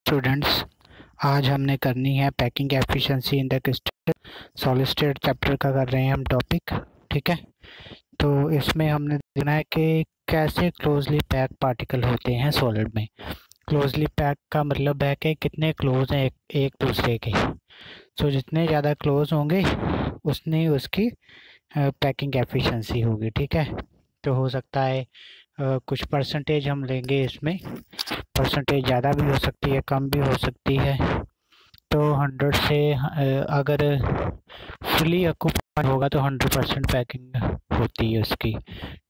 Students, आज हमने करनी है packing efficiency in the crystal solid state chapter का कर रहे हैं हम टॉपिक। ठीक है, तो इसमें हमने देखना है कि कैसे क्लोजली पैक पार्टिकल होते हैं सॉलिड में। क्लोजली पैक का मतलब है कि कितने क्लोज हैं एक दूसरे के। सो जितने ज़्यादा क्लोज होंगे उतनी उसकी पैकिंग एफिशिएंसी होगी। ठीक है, तो हो सकता है कुछ परसेंटेज हम लेंगे, इसमें परसेंटेज ज़्यादा भी हो सकती है, कम भी हो सकती है। तो 100 से अगर फुली ऑक्यूपाइड होगा तो 100% पैकिंग होती है उसकी।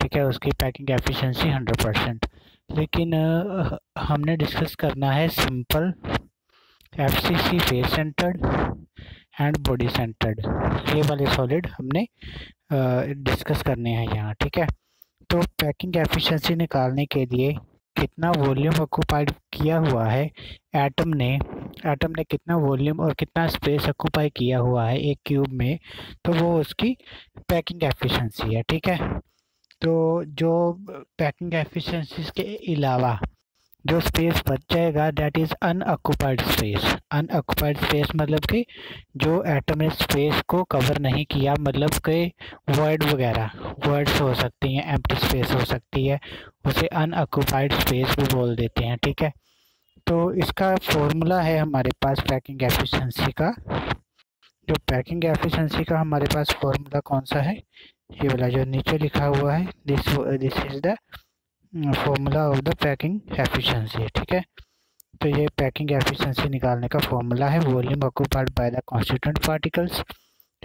ठीक है, उसकी पैकिंग एफिशिएंसी 100%। लेकिन हमने डिस्कस करना है simple FCC face centred and body centred, ये वाले सॉलिड हमने डिस्कस करने हैं यहाँ। ठीक है, तो पैकिंग एफिशिएंसी निकालने के लिए कितना वॉल्यूम ऑक्यूपाइड किया हुआ है एटम ने कितना वॉल्यूम और कितना स्पेस ऑक्यूपाई किया हुआ है एक क्यूब में, तो वो उसकी पैकिंग एफिशिएंसी है। ठीक है, तो जो पैकिंग एफिशिएंसी के अलावा जो स्पेस बच जाएगा that is unoccupied space. Unoccupied space मतलब कि जो एटम ने स्पेस को कवर नहीं किया, मतलब कि वॉइड वगैरह, वॉइड्स हो सकती हैं, एम्प्टी स्पेस हो सकती है, उसे अनऑक्यूपाइड स्पेस भी बोल देते हैं। ठीक है, तो इसका फॉर्मूला है हमारे पास पैकिंग एफिशिएंसी का। जो पैकिंग एफिशिएंसी का हमारे पास फॉर्मूला कौन सा है, ये वाला जो नीचे लिखा हुआ है, this is the formula of the packing efficiency. ठीक है, तो ये पैकिंग एफिशिएंसी निकालने का फॉर्मूला है, volume occupied by the constituent particles.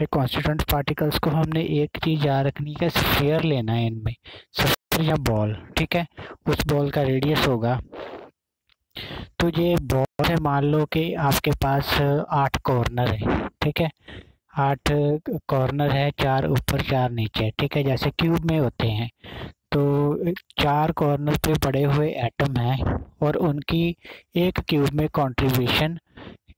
Constituent particles को हमने एक चीज़ याद रखनी है, स्फीयर लेना है इनमें, स्फीयर या बॉल। ठीक है, उस बॉल का रेडियस होगा, तो ये बॉल है, मान लो कि आपके पास 8 कॉर्नर है। ठीक है, 8 कॉर्नर है, 4 ऊपर 4 नीचे। ठीक है, जैसे क्यूब में होते हैं, तो 4 कॉर्नर पे पड़े हुए एटम हैं और उनकी एक क्यूब में कंट्रीब्यूशन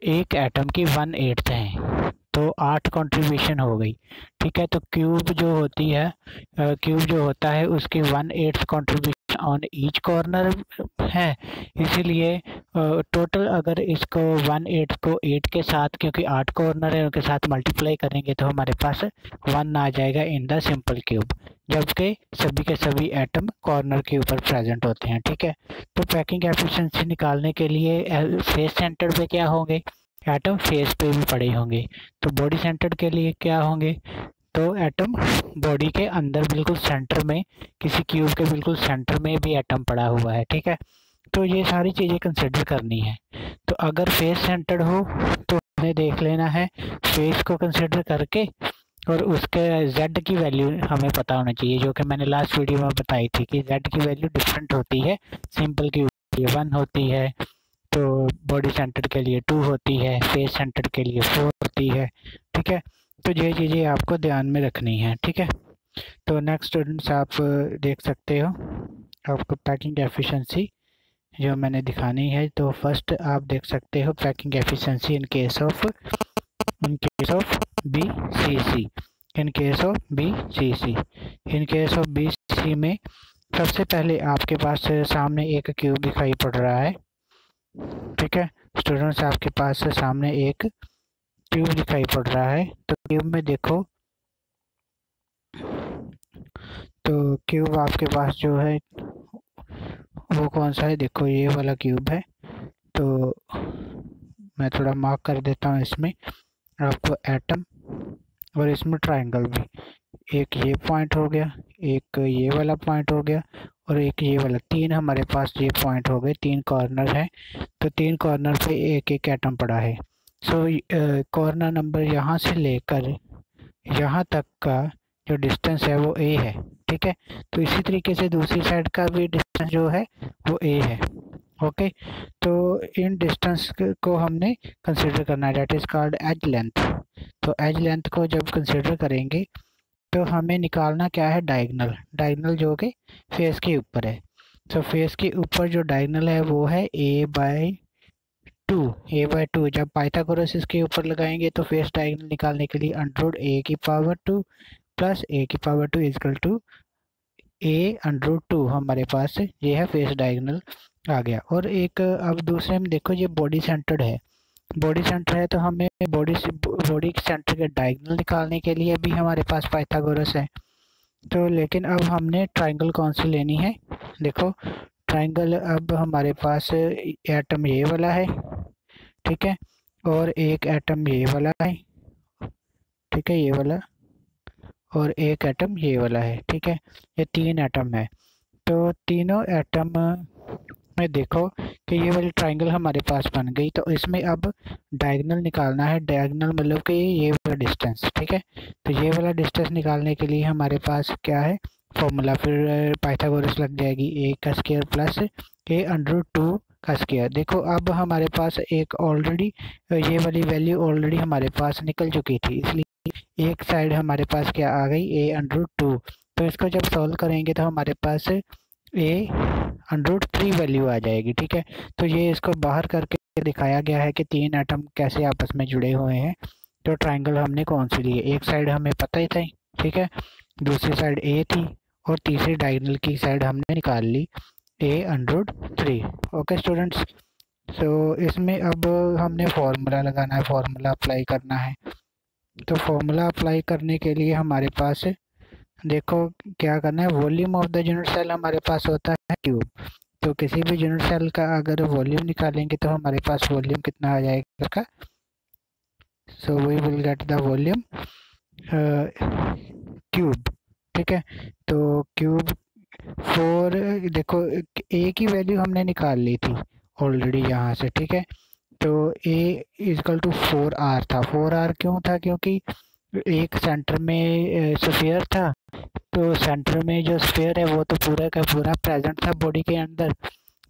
एक एटम की 1/8 है, तो 8 कंट्रीब्यूशन हो गई। ठीक है, तो क्यूब जो होती है, क्यूब जो होता है उसकी 1/8 कंट्रीब्यूशन ऑन ईच कॉर्नर है, इसीलिए टोटल अगर इसको 1/8 को 8 के साथ, क्योंकि 8 कॉर्नर है, उनके साथ मल्टीप्लाई करेंगे तो हमारे पास 1 आ जाएगा इन द सिंपल क्यूब, जबकि सभी के सभी एटम कॉर्नर के ऊपर प्रेजेंट होते हैं। ठीक है, तो पैकिंग एफिशिएंसी निकालने के लिए फेस सेंटर पे क्या होंगे, एटम फेस पे भी पड़े होंगे। तो बॉडी सेंटर के लिए क्या होंगे, तो एटम बॉडी के अंदर बिल्कुल सेंटर में, किसी क्यूब के बिल्कुल सेंटर में भी एटम पड़ा हुआ है। ठीक है, तो ये सारी चीज़ें कंसिडर करनी है। तो अगर फेस सेंटर्ड हो तो हमें देख लेना है फेस को कंसिडर करके, और उसके z की वैल्यू हमें पता होना चाहिए, जो कि मैंने लास्ट वीडियो में बताई थी कि z की वैल्यू डिफरेंट होती है। सिंपल की 1 होती है, तो बॉडी सेंटर के लिए 2 होती है, फेस सेंटर के लिए 4 होती है। ठीक है, तो ये चीज़ें आपको ध्यान में रखनी है। ठीक है, तो नेक्स्ट स्टूडेंट्स आप देख सकते हो, आपको पैकिंग एफिशिएंसी जो मैंने दिखानी है। तो फर्स्ट आप देख सकते हो packing efficiency in case of BCC। In case of BCC में सबसे पहले आपके पास सामने एक क्यूब दिखाई पड़ रहा है। ठीक है स्टूडेंट्स, आपके पास सामने एक क्यूब दिखाई पड़ रहा है, तो क्यूब में देखो, तो क्यूब आपके पास जो है वो कौन सा है, देखो ये वाला क्यूब है। तो मैं थोड़ा मार्क कर देता हूँ, इसमें आपको एटम और इसमें ट्रायंगल भी, एक ये पॉइंट हो गया, एक ये वाला पॉइंट हो गया, और एक ये वाला, 3 हमारे पास ये पॉइंट हो गए, 3 कॉर्नर है, तो 3 कॉर्नर पे एक एक एटम पड़ा है। सो कॉर्नर नंबर यहाँ से लेकर यहाँ तक का जो डिस्टेंस है वो a है। ठीक है, तो इसी तरीके से दूसरी साइड का भी डिस्टेंस जो है वो a है। ओके, तो इन डिस्टेंस को हमने कंसिडर करना है, that is called edge length. तो एज लेंथ को जब कंसिडर करेंगे तो हमें निकालना क्या है, डायगोनल जो कि फेस के ऊपर है। तो फेस के ऊपर जो डायगोनल है वो है a/2। जब पाइथागोरस इसके ऊपर लगाएंगे तो फेस डायगोनल निकालने के लिए √a⁻² plus a⁻² equal to a√2 हमारे पास ये है फेस डायगोनल आ गया। और एक अब दूसरे में देखो ये बॉडी सेंटर्ड है, बॉडी सेंटर है तो हमें बॉडी सेंटर के डायगोनल निकालने के लिए भी हमारे पास पाइथागोरस है। तो लेकिन अब हमने ट्राइंगल कौन सी लेनी है, देखो ट्राइंगल अब हमारे पास एटम ये वाला है, ठीक है, और एक एटम ये वाला है, ठीक है, ये वाला, और एक एटम ये वाला है, ठीक है, ये 3 एटम है। तो तीनों एटम में देखो कि ये वाली ट्राइंगल हमारे पास बन गई। तो इसमें अब डायगोनल निकालना है, डायगोनल मतलब कि ये वाला डिस्टेंस, ठीक है। तो ये वाला डिस्टेंस निकालने के लिए हमारे पास क्या है फॉर्मूला, फिर पाइथागोरस लग जाएगी, ए का स्क्वायर प्लस ए अंडर 2 का स्क्वायर। देखो अब हमारे पास एक ऑलरेडी ये वाली वैल्यू ऑलरेडी हमारे पास निकल चुकी थी, इसलिए एक साइड हमारे पास क्या आ गई ए अंडर 2। तो इसको जब सॉल्व करेंगे तो हमारे पास ए अंडर 3 वैल्यू आ जाएगी, ठीक है। तो ये इसको बाहर करके दिखाया गया है कि 3 एटम कैसे आपस में जुड़े हुए हैं। तो ट्राइंगल हमने कौन सी ली है, एक साइड हमें पता ही था, ठीक है, दूसरी साइड ए थी, और तीसरी डायगोनल की साइड हमने निकाल ली ए अंडर 3। ओके स्टूडेंट्स, तो इसमें अब हमने फॉर्मूला लगाना है, फॉर्मूला अप्लाई करना है। तो फॉर्मूला अप्लाई करने के लिए हमारे पास देखो क्या करना है, volume of the unit cell हमारे पास होता है क्यूब। तो किसी भी यूनिट सेल का अगर वॉल्यूम निकालेंगे तो हमारे पास वॉल्यूम कितना आ जाएगा इसका, so we will get the volume cube, ठीक है। तो क्यूब 4, देखो ए की वैल्यू हमने निकाल ली थी ऑलरेडी यहाँ से, ठीक है। तो ए इक्वल टू 4r था। 4r क्यों था, क्योंकि एक सेंटर में स्फीयर था, तो सेंटर में जो स्फीयर है वो तो पूरा का पूरा प्रेजेंट था बॉडी के अंदर।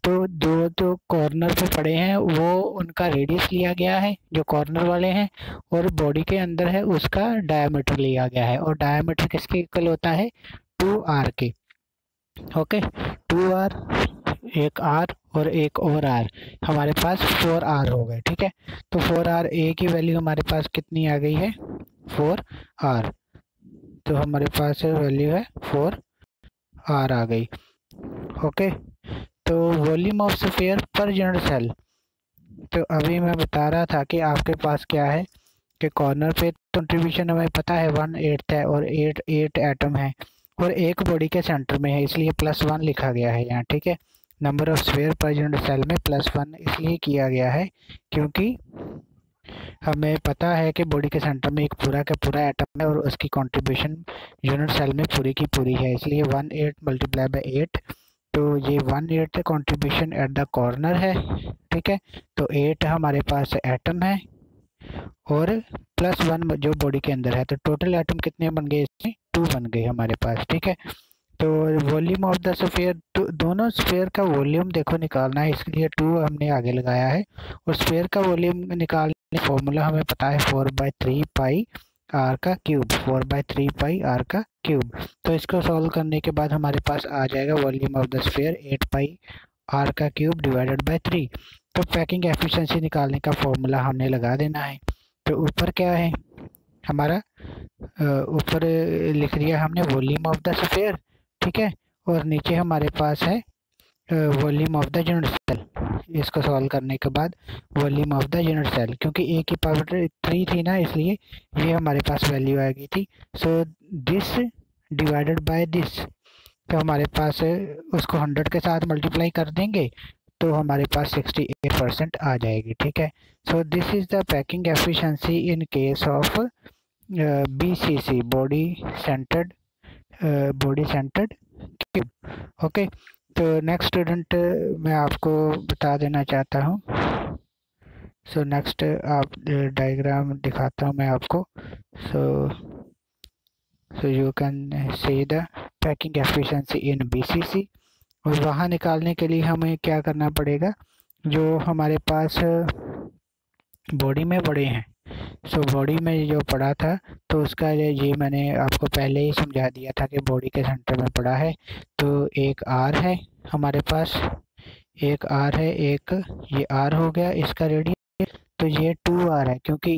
तो दो जो कॉर्नर पे पड़े हैं वो उनका रेडियस लिया गया है जो कॉर्नर वाले हैं, और बॉडी के अंदर है उसका डायमीटर लिया गया है, और डायमीटर किसके इक्वल होता है 2r के। ओके 2r, एक r और एक और r, हमारे पास 4r हो गए, ठीक है। तो 4r a की वैल्यू हमारे पास कितनी आ गई है 4r, तो हमारे पास वैल्यू है 4r आ गई। ओके, तो volume of sphere per unit cell, तो अभी मैं बता रहा था कि आपके पास क्या है कि कॉर्नर पे कंट्रीब्यूशन हमें पता है 1/8 है, और 8 एटम है, और एक बॉडी के सेंटर में है, इसलिए +1 लिखा गया है यहाँ, ठीक है। Number of sphere per unit cell में +1 इसलिए किया गया है क्योंकि हमें पता है कि बॉडी के सेंटर में एक पूरा का पूरा एटम है और उसकी कंट्रीब्यूशन यूनिट सेल में पूरी की पूरी है, इसलिए 1/8 मल्टीप्लाई बाय 8, तो ये 1/8 कंट्रीब्यूशन एट द कॉर्नर है, ठीक है। तो 8 हमारे पास एटम है और +1 जो बॉडी के अंदर है, तो टोटल एटम कितने बन गए इसमें 2 बन गए हमारे पास, ठीक है। तो वॉल्यूम ऑफ द स्फीयर, दोनों स्फीयर का वॉल्यूम देखो निकालना है, इसलिए 2 हमने आगे लगाया है, और स्फीयर का वॉल्यूम निकालने फॉर्मूला हमें पता है 4/3 पाई आर का क्यूब, 4/3 पाई आर का क्यूब। तो इसको सॉल्व करने के बाद हमारे पास आ जाएगा volume of the sphere 8 pi R का क्यूब डिवाइडेड बाय 3। तो पैकिंग एफिशिएंसी निकालने का फॉर्मूला हमने लगा देना है। तो ऊपर क्या है हमारा, ऊपर लिख दिया हमने वॉल्यूम ऑफ द स्फीयर, ठीक है, और नीचे हमारे पास है volume of the unit cell. इसको सॉल्व करने के बाद volume of the unit cell, क्योंकि ए की पावर 3 थी ना, इसलिए ये हमारे पास वैल्यू आ गई थी। So this divided by this, तो हमारे पास उसको 100 के साथ मल्टीप्लाई कर देंगे तो हमारे पास 68% आ जाएगी, ठीक है। सो this is the packing efficiency in case of BCC, body centred cube. Okay, तो नेक्स्ट स्टूडेंट मैं आपको बता देना चाहता हूँ। सो नेक्स्ट आप डायग्राम दिखाता हूँ मैं आपको। So you can see the packing efficiency in BCC, और वहाँ निकालने के लिए हमें क्या करना पड़ेगा, जो हमारे पास बॉडी में पड़े हैं, सो बॉडी में जो पड़ा था तो उसका ये मैंने आपको पहले ही समझा दिया था कि बॉडी के सेंटर में पड़ा है। तो एक R है हमारे पास, एक R है, एक ये R हो गया इसका रेडियस, तो ये 2R है, क्योंकि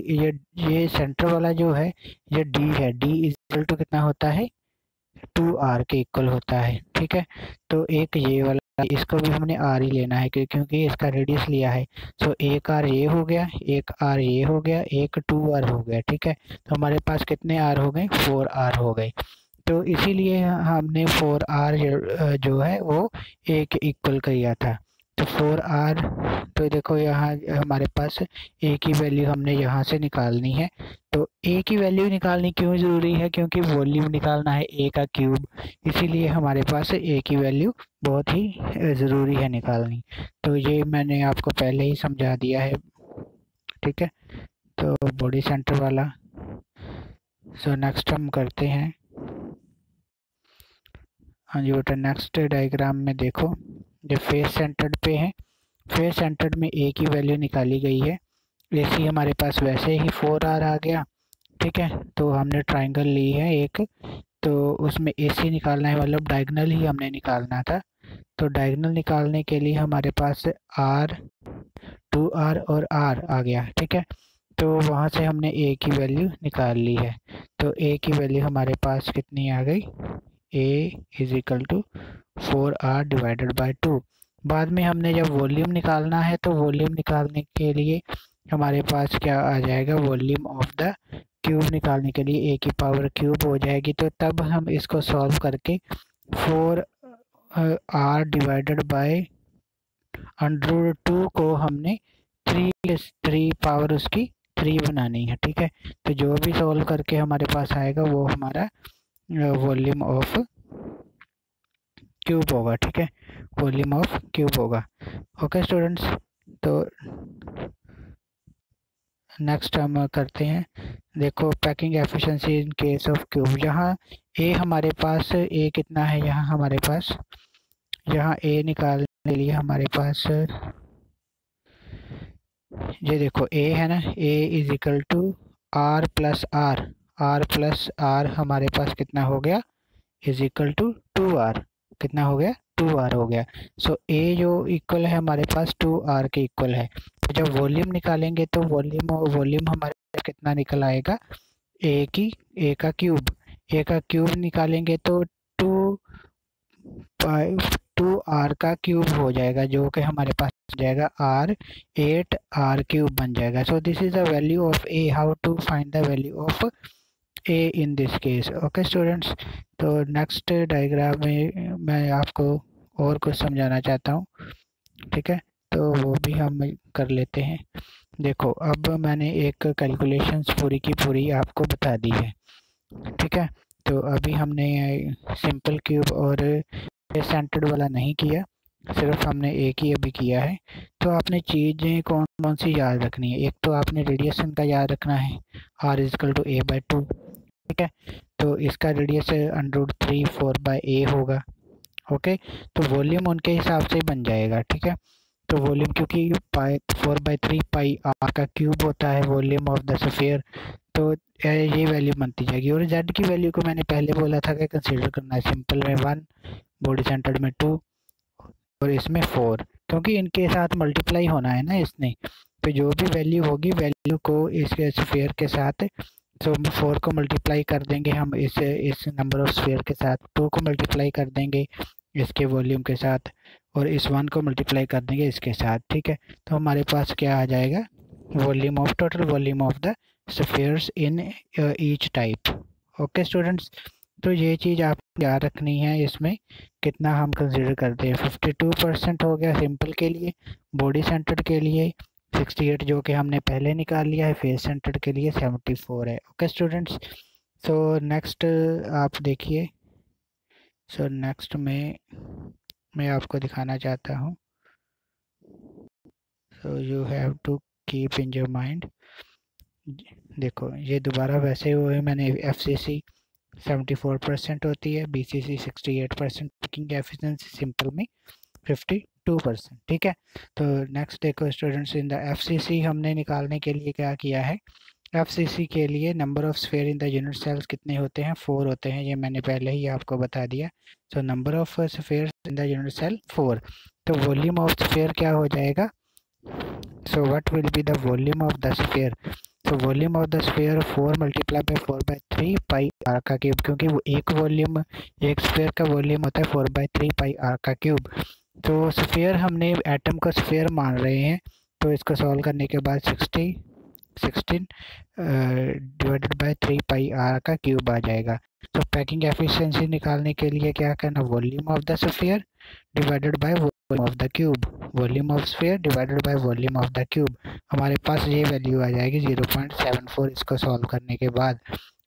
ये सेंटर वाला जो है ये D है, D इक्वल टू कितना होता है 2R के इक्वल होता है, ठीक है। तो एक ये वाला इसको भी हमने आर ही लेना है क्योंकि इसका रेडियस लिया है। सो एक आर ये हो गया, एक आर ये हो गया, एक 2 आर हो गया। ठीक है, तो हमारे पास कितने आर हो गए? 4 आर हो गए। तो इसीलिए हमने 4 आर जो है वो ए के इक्वल किया था। तो 4 आर, तो देखो यहाँ हमारे पास ए की वैल्यू हमने यहाँ से निकालनी है। तो ए की वैल्यू निकालनी क्यों ज़रूरी है? क्योंकि वॉल्यूम निकालना है ए का क्यूब, इसीलिए हमारे पास ए की वैल्यू बहुत ही ज़रूरी है निकालनी। तो ये मैंने आपको पहले ही समझा दिया है। ठीक है, तो बॉडी सेंटर वाला। सो नेक्स्ट हम करते हैं। हाँ जी बेटा, नेक्स्ट डायग्राम में देखो, जो फेस सेंटर्ड पे है, फेस सेंटर्ड में ए की वैल्यू निकाली गई है। ऐसी हमारे पास वैसे ही 4 आर आ गया। ठीक है, तो हमने ट्राइंगल ली है एक, तो उसमें AC निकालना है, मतलब डायगोनल ही हमने निकालना था। तो डायगोनल निकालने के लिए हमारे पास R, 2R और R आ गया। ठीक है, तो वहाँ से हमने A की वैल्यू निकाल ली है। तो A की वैल्यू हमारे पास कितनी आ गई? A is equal to 4R divided by 2। बाद में हमने जब वॉल्यूम निकालना है तो वॉल्यूम निकालने के लिए हमारे पास क्या आ जाएगा? वॉल्यूम ऑफ द क्यूब निकालने के लिए A की पावर क्यूब हो जाएगी। तो तब हम इसको सॉल्व करके 4R डिवाइडेड बाई √2 को हमने 3 पावर उसकी 3 बनानी है। ठीक है, तो जो भी सॉल्व करके हमारे पास आएगा वो हमारा वॉल्यूम ऑफ क्यूब होगा। ठीक है, वॉल्यूम ऑफ क्यूब होगा। ओके स्टूडेंट्स, तो नेक्स्ट हम करते हैं। देखो, packing efficiency in case of cube. यहाँ ए हमारे पास, ए कितना है यहाँ हमारे पास? यहाँ ए निकालने के लिए हमारे पास ये देखो ए है ना, A is equal to R plus R. R plus R हमारे पास कितना हो गया? Is equal to 2R। कितना हो गया? 2R हो गया। सो ए जो इक्वल है हमारे पास 2R के इक्वल है। तो जब वॉल्यूम निकालेंगे तो वॉल्यूम हमारे पास कितना निकल आएगा? ए का क्यूब निकालेंगे तो 2R का क्यूब हो जाएगा, जो कि हमारे पास हो जाएगा R 8R क्यूब बन जाएगा। So this is the value of A. How to find the value of A in this case? Okay students, तो नेक्स्ट डायग्राम में मैं आपको और कुछ समझाना चाहता हूँ। ठीक है, तो वो भी हम कर लेते हैं। देखो, अब मैंने एक कैलकुलेशंस पूरी की पूरी आपको बता दी है। ठीक है, तो अभी हमने सिंपल क्यूब और सेंटर्ड वाला नहीं किया, सिर्फ हमने एक ही अभी किया है। तो आपने चीज़ें कौन कौन सी याद रखनी है? एक तो आपने रेडिएशन का याद रखना है, R is equal to A/2। ठीक है, तो इसका रेडियस √3 4/A होगा। ओके, तो वॉल्यूम उनके हिसाब से बन जाएगा। ठीक है, तो वॉल्यूम क्योंकि 4/3 पाई R का क्यूब होता है वॉल्यूम ऑफ द स्फीयर, तो ये वैल्यू बनती जाएगी। और Z की वैल्यू को मैंने पहले बोला था कि कंसीडर करना है सिंपल में 1, बॉडी सेंटर्ड में 2 और इसमें 4, क्योंकि इनके साथ मल्टीप्लाई होना है ना इसने। तो जो भी वैल्यू होगी, वैल्यू को इसके स्फीयर के साथ, तो 4 को मल्टीप्लाई कर देंगे हम इस नंबर ऑफ स्फीयर के साथ, 2 को मल्टीप्लाई कर देंगे इसके वॉल्यूम के साथ, और इस 1 को मल्टीप्लाई कर देंगे इसके साथ। ठीक है, तो हमारे पास क्या आ जाएगा? Total volume of the spheres in each type. Okay students, तो ये चीज़ आप याद रखनी है। इसमें कितना हम कंसीडर करते हैं? 52% हो गया सिंपल के लिए। बॉडी सेंटर्ड के लिए 68, जो कि हमने पहले निकाल लिया है। फेस सेंटर्ड के लिए 74 है। ओके स्टूडेंट्स, सो नेक्स्ट आप देखिए। सो नेक्स्ट में मैं आपको दिखाना चाहता हूँ। So you have to keep in your mind. देखो, ये दोबारा वैसे हुए, मैंने FCC 74% होती है, BCC 68%, पैकिंग एफिशिएंसी सिंपल में 52%। ठीक है, तो नेक्स्ट देखो स्टूडेंट्स, इन द FCC हमने निकालने के लिए क्या किया है? FCC के लिए number of sphere in the unit cells कितने होते हैं? 4 होते हैं, ये मैंने पहले ही आपको बता दिया। So number of sphere in the unit cell 4। तो वॉल्यूम ऑफ स्फीयर क्या हो जाएगा? So what will be the volume of the sphere? तो volume of the sphere 4 × 4/3 pi R का क्यूब, क्योंकि वो एक स्फीयर का वॉल्यूम होता है 4/3 पाई R का क्यूब। तो स्फीयर हमने एटम का स्फीयर मान रहे हैं, तो इसको सॉल्व करने के बाद 16 डिवाइडेड बाय 3 पाई आर का क्यूब आ जाएगा। तो पैकिंग एफिशिएंसी निकालने के लिए क्या करना, volume of the sphere divided by volume of the cube, volume of sphere divided by volume of the cube. हमारे पास ये वैल्यू आ जाएगी 0.74 इसको सॉल्व करने के बाद।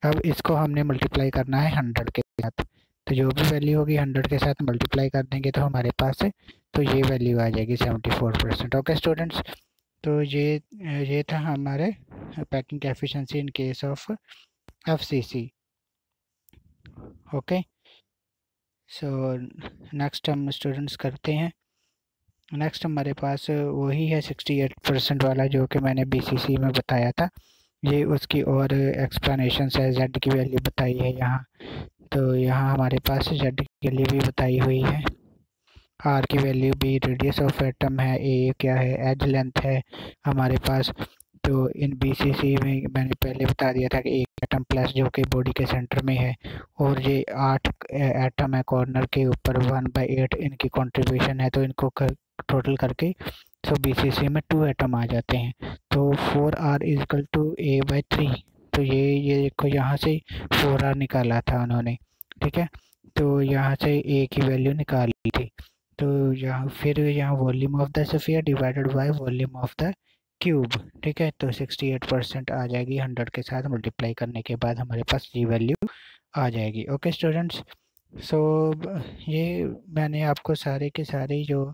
अब इसको हमने मल्टीप्लाई करना है 100 के साथ, तो जो भी वैल्यू होगी 100 के साथ मल्टीप्लाई कर देंगे तो हमारे पास है, तो ये वैल्यू आ जाएगी 74%। ओके स्टूडेंट्स, तो ये था हमारे packing efficiency in case of FCC. Okay, so next हम स्टूडेंट्स करते हैं। नेक्स्ट हमारे पास वही है 68% वाला जो कि मैंने बीसीसी में बताया था। ये उसकी और एक्सप्लेनेशन है, जेड की वैल्यू बताई है यहाँ, तो यहाँ हमारे पास जेड की वैल्यू भी बताई हुई है, आर की वैल्यू भी, रेडियस ऑफ एटम है, ए क्या है, एज लेंथ है हमारे पास। तो इन बीसीसी में मैंने पहले बता दिया था कि एक एटम प्लस जो कि बॉडी के सेंटर में है, और ये 8 एटम है कॉर्नर के ऊपर, 1/8 इनकी कंट्रीब्यूशन है, तो इनको टोटल करके तो बीसीसी में 2 एटम आ जाते हैं। तो 4r इजकल टू a/3, तो ये देखो यहाँ से 4r निकाला था उन्होंने, ठीक है, तो यहाँ से a की वैल्यू निकाल ली थी। तो यहाँ फिर यहाँ volume of the sphere divided by volume of the cube, ठीक है, तो 68% आ जाएगी 100 के साथ मल्टीप्लाई करने के बाद हमारे पास ये वैल्यू आ जाएगी। ओके स्टूडेंट्स, सो ये मैंने आपको सारे के सारे जो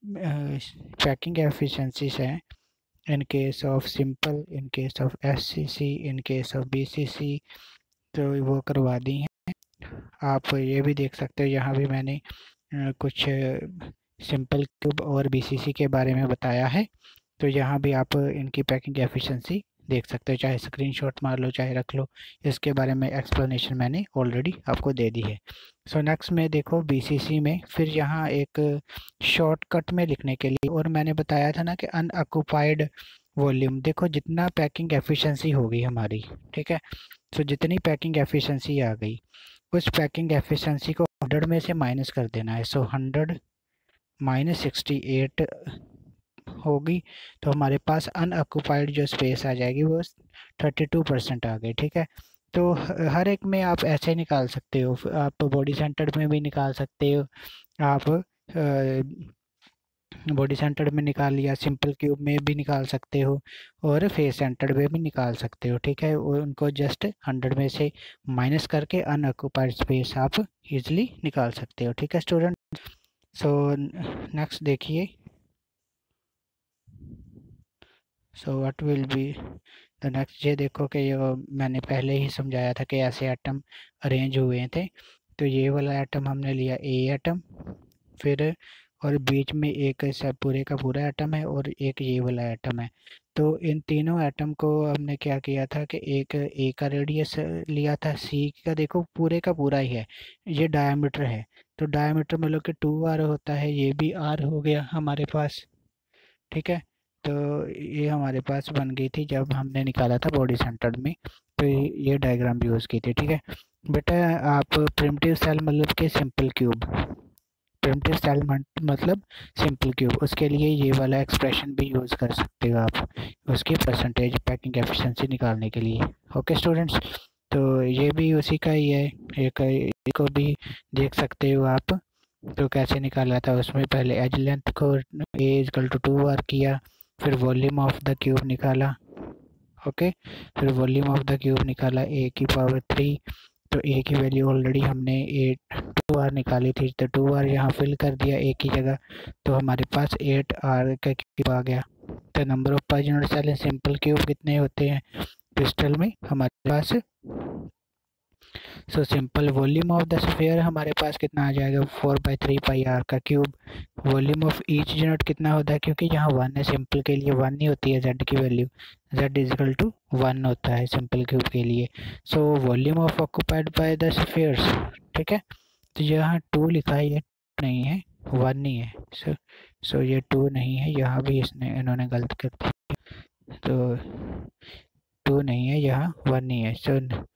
पैकिंग एफिशिएंसीज हैं in case of simple, in case of SCC, in case of BCC, तो वो करवा दी हैं। आप ये भी देख सकते हो, यहाँ भी मैंने कुछ सिंपल क्यूब और बीसीसी के बारे में बताया है, तो यहाँ भी आप इनकी पैकिंग एफिशिएंसी देख सकते हो, चाहे स्क्रीनशॉट मार लो चाहे रख लो, इसके बारे में एक्सप्लेनेशन मैंने ऑलरेडी आपको दे दी है। सो नेक्स्ट में देखो बीसीसी में फिर यहाँ एक शॉर्टकट में लिखने के लिए, और मैंने बताया था ना कि अनऑक्युपाइड वॉल्यूम, देखो जितना पैकिंग एफिशिएंसी होगी हमारी, ठीक है, तो जितनी पैकिंग एफिशिएंसी आ गई उस पैकिंग एफिशिएंसी को 100 में से माइनस कर देना है। सो 100 माइनस 68 होगी, तो हमारे पास अनऑक्युपाइड जो स्पेस आ जाएगी वो 32% आ गई, ठीक है। तो हर एक में आप ऐसे निकाल सकते हो, आप बॉडी सेंटर में भी निकाल सकते हो, आप बॉडी सेंटर में निकाल लिया, सिंपल क्यूब में भी निकाल सकते हो, और फेस सेंटर में भी निकाल सकते हो, ठीक है, और उनको जस्ट 100 में से माइनस करके अनऑक्युपाइड स्पेस आप इजीली निकाल सकते हो, ठीक है स्टूडेंट। सो नेक्स्ट देखिए, सो what will be the next, ये देखो कि ये मैंने पहले ही समझाया था कि ऐसे एटम अरेंज हुए थे, तो ये वाला एटम हमने लिया ए एटम, फिर और बीच में एक ऐसा पूरे का पूरा एटम है और एक ये वाला एटम है। तो इन तीनों एटम को हमने क्या किया था कि एक ए का रेडियस लिया था, सी का देखो पूरे का पूरा ही है, ये डायमीटर है, तो डायमीटर मतलब कि 2r होता है, ये भी r हो गया हमारे पास, ठीक है। तो ये हमारे पास बन गई थी जब हमने निकाला था बॉडी सेंटर में, तो ये डायग्राम यूज़ की थी, ठीक है बेटा। आप प्रिमिटिव सेल मतलब कि सिंपल क्यूब, प्रिमिटिव सेल मतलब सिंपल क्यूब, उसके लिए ये वाला एक्सप्रेशन भी यूज़ कर सकते हो आप, उसकी परसेंटेज पैकिंग एफिशिएंसी निकालने के लिए। ओके स्टूडेंट्स, तो ये भी उसी का ही है, एक को भी देख सकते हो आप, तो कैसे निकाला था उसमें, पहले एज लेंथ को ए इक्वल टू 2r किया, फिर वॉल्यूम ऑफ द क्यूब निकाला, ओके, फिर वॉल्यूम ऑफ द क्यूब निकाला ए की पावर 3, तो ए की वैल्यू ऑलरेडी हमने 2r निकाली थी, तो 2r यहाँ फिल कर दिया ए की जगह, तो हमारे पास 8r का क्यूब आ गया। तो number of per unit cell simple cube कितने होते हैं क्रिस्टल में हमारे पास, so simple volume of the sphere हमारे पास कितना आ जाएगा, 4/3 पाई आर का cube. Volume of each unit कितना होता है, क्योंकि यहाँ 1 है, सिंपल के लिए 1 नहीं होती है जेड की वैल्यू, जेड इजिकल टू 1 होता है सिंपल क्यूब के लिए। So volume of occupied by the spheres, ठीक है, तो यहाँ 2 लिखा है, ये नहीं है, 1 नहीं है, सो ये 2 नहीं है, यहाँ भी इन्होंने गलत कर दिया, तो 2 नहीं है, यहाँ 1 नहीं है, सो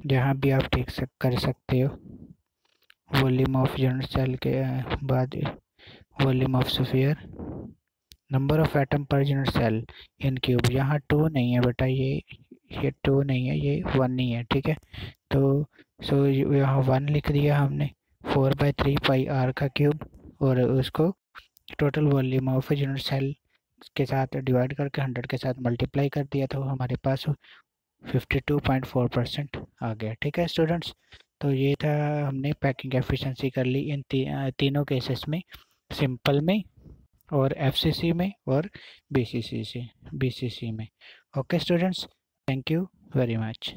यहाँ भी आप कर सकते हो वॉल्यूम ऑफ यूनिट सेल के बाद volume of sphere, number of atom per unit cell in cube. यहाँ 2 नहीं है बेटा, ये 2 नहीं है, ये 1 ही है, ठीक है। तो सो यहाँ 1 लिख दिया हमने, 4/3 πr का क्यूब, और उसको total volume of unit cell के साथ डिवाइड करके 100 के साथ मल्टीप्लाई कर दिया, तो हमारे पास 52.4% आ गया, ठीक है स्टूडेंट्स। तो ये था, हमने पैकिंग एफिशिएंसी कर ली इन तीनों केसेस में, सिंपल में और एफसीसी में और बीसीसी में। Okay students, thank you very much.